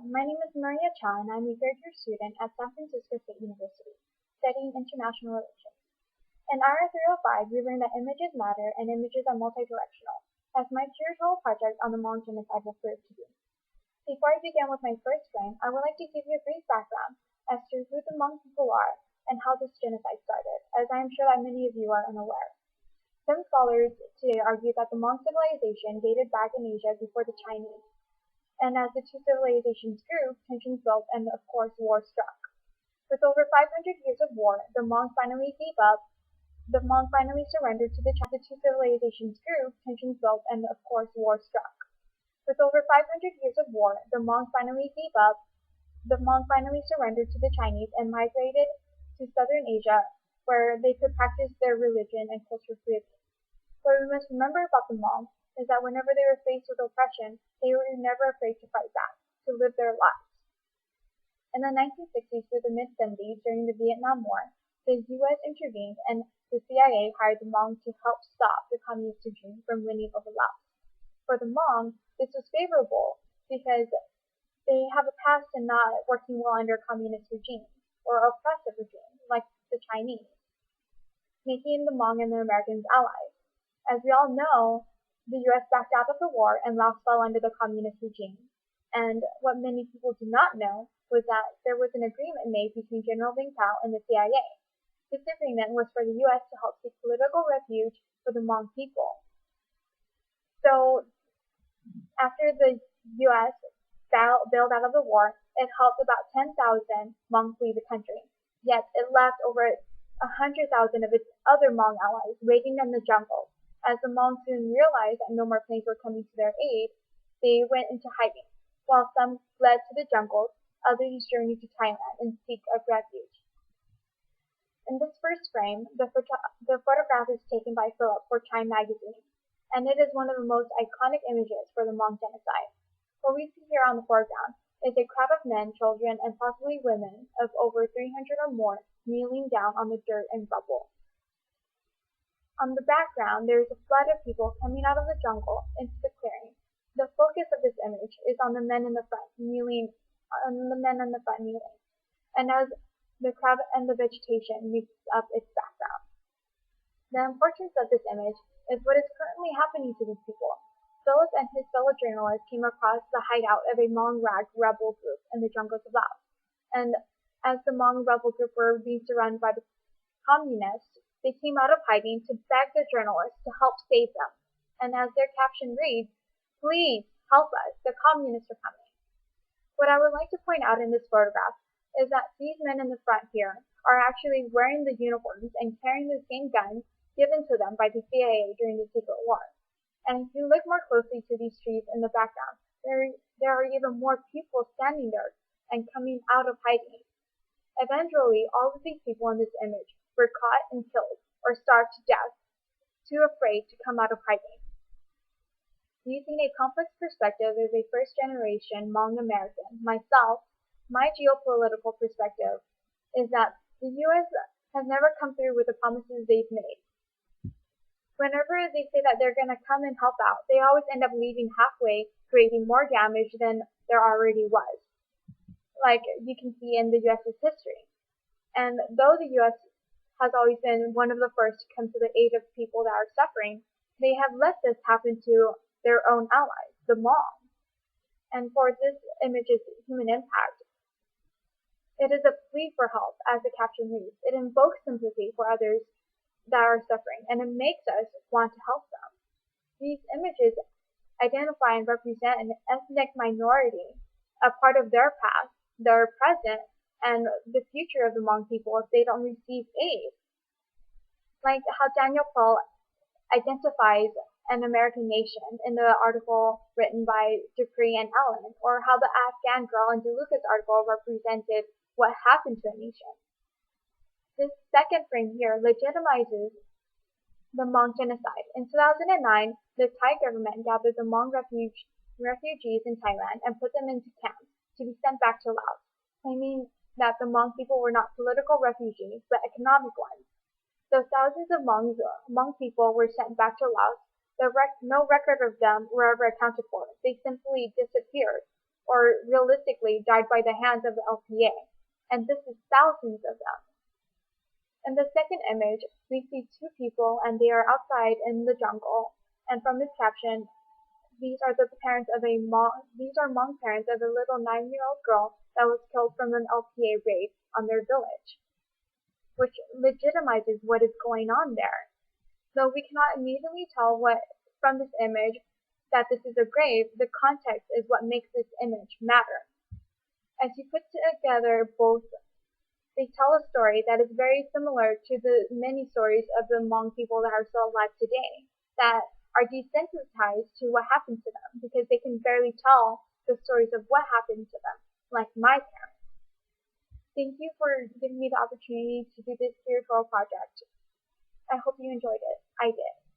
My name is Maria Cha and I'm a third-year student at San Francisco State University, studying international relations. In RS 305, we learned that images matter and images are multidirectional, as my curatorial project on the Hmong genocide will prove to be. Before I begin with my first frame, I would like to give you a brief background as to who the Hmong people are and how this genocide started, as I am sure that many of you are unaware. Some scholars today argue that the Hmong civilization dated back in Asia before the Chinese, and as the two civilizations grew, tensions built and of course war struck. With over 500 years of war, the Hmong finally gave up. The Hmong finally surrendered to the Chinese. The two civilizations grew, tensions built, and of course war struck. With over 500 years of war, the Hmong finally gave up. The Hmong finally surrendered to the Chinese and migrated to southern Asia, where they could practice their religion and culture freely. What we must remember about the Hmong is that whenever they were faced with oppression, they were never afraid to fight back, to live their lives. In the 1960s through the mid-70s, during the Vietnam War, the U.S. intervened and the CIA hired the Hmong to help stop the communist regime from winning over Laos. For the Hmong, this was favorable because they have a past in not working well under communist regimes or oppressive regimes like the Chinese, making the Hmong and the Americans allies. As we all know, the U.S. backed out of the war and Laos fell under the communist regime. And what many people do not know was that there was an agreement made between General Ving Tao and the CIA. This agreement was for the U.S. to help seek political refuge for the Hmong people. So after the U.S. bailed out of the war, it helped about 10,000 Hmong flee the country. Yet it left over 100,000 of its other Hmong allies waiting in the jungle. As the Hmong soon realized that no more planes were coming to their aid, they went into hiding. While some fled to the jungles, others journeyed to Thailand in seek of refuge. In this first frame, the photograph is taken by Philip for Time magazine, and it is one of the most iconic images for the Hmong genocide. What we see here on the foreground is a crowd of men, children, and possibly women of over 300 or more kneeling down on the dirt and rubble. On the background, there is a flood of people coming out of the jungle into the clearing. The focus of this image is on the men in the front kneeling, and as the crowd and the vegetation makes up its background. The importance of this image is what is currently happening to these people. Philip and his fellow journalists came across the hideout of a Hmong rag rebel group in the jungles of Laos, and as the Hmong rebel group were being surrounded by the communists, they came out of hiding to beg the journalists to help save them. And as their caption reads, "Please help us, the communists are coming." What I would like to point out in this photograph is that these men in the front here are actually wearing the uniforms and carrying the same guns given to them by the CIA during the Secret War. And if you look more closely to these trees in the background, there are even more people standing there and coming out of hiding. Eventually, all of these people in this image were caught and killed or starved to death, too afraid to come out of hiding. Using a complex perspective as a first-generation Hmong American, myself, my geopolitical perspective is that the U.S. has never come through with the promises they've made. Whenever they say that they're going to come and help out, they always end up leaving halfway, creating more damage than there already was, like you can see in the U.S.'s history. And though the U.S. has always been one of the first to come to the aid of people that are suffering, they have let this happen to their own allies, the Hmong. And for this image's human impact, it is a plea for help, as the caption reads. It invokes sympathy for others that are suffering, and it makes us want to help them. These images identify and represent an ethnic minority, a part of their past, their present, and the future of the Hmong people if they don't receive aid. Like how Daniel Pearl identifies an American nation in the article written by Dupree and Ellen, or how the Afghan girl in DeLuca's article represented what happened to a nation. This second frame here legitimizes the Hmong genocide. In 2009, the Thai government gathered the Hmong refugees in Thailand and put them into camps to be sent back to Laos, claiming that the Hmong people were not political refugees, but economic ones. Though thousands of Hmong people were sent back to Laos, no record of them were ever accounted for. They simply disappeared, or realistically died by the hands of the LPA, and this is thousands of them. In the second image, we see two people and they are outside in the jungle, and from this caption, these are Hmong parents of a little 9-year-old girl that was killed from an LPA raid on their village, which legitimizes what is going on there. Though we cannot immediately tell from this image that this is a grave, the context is what makes this image matter. As you put together both, they tell a story that is very similar to the many stories of the Hmong people that are still alive today, that are desensitized to what happened to them because they can barely tell the stories of what happened to them, like my parents. Thank you for giving me the opportunity to do this curatorial project. I hope you enjoyed it. I did.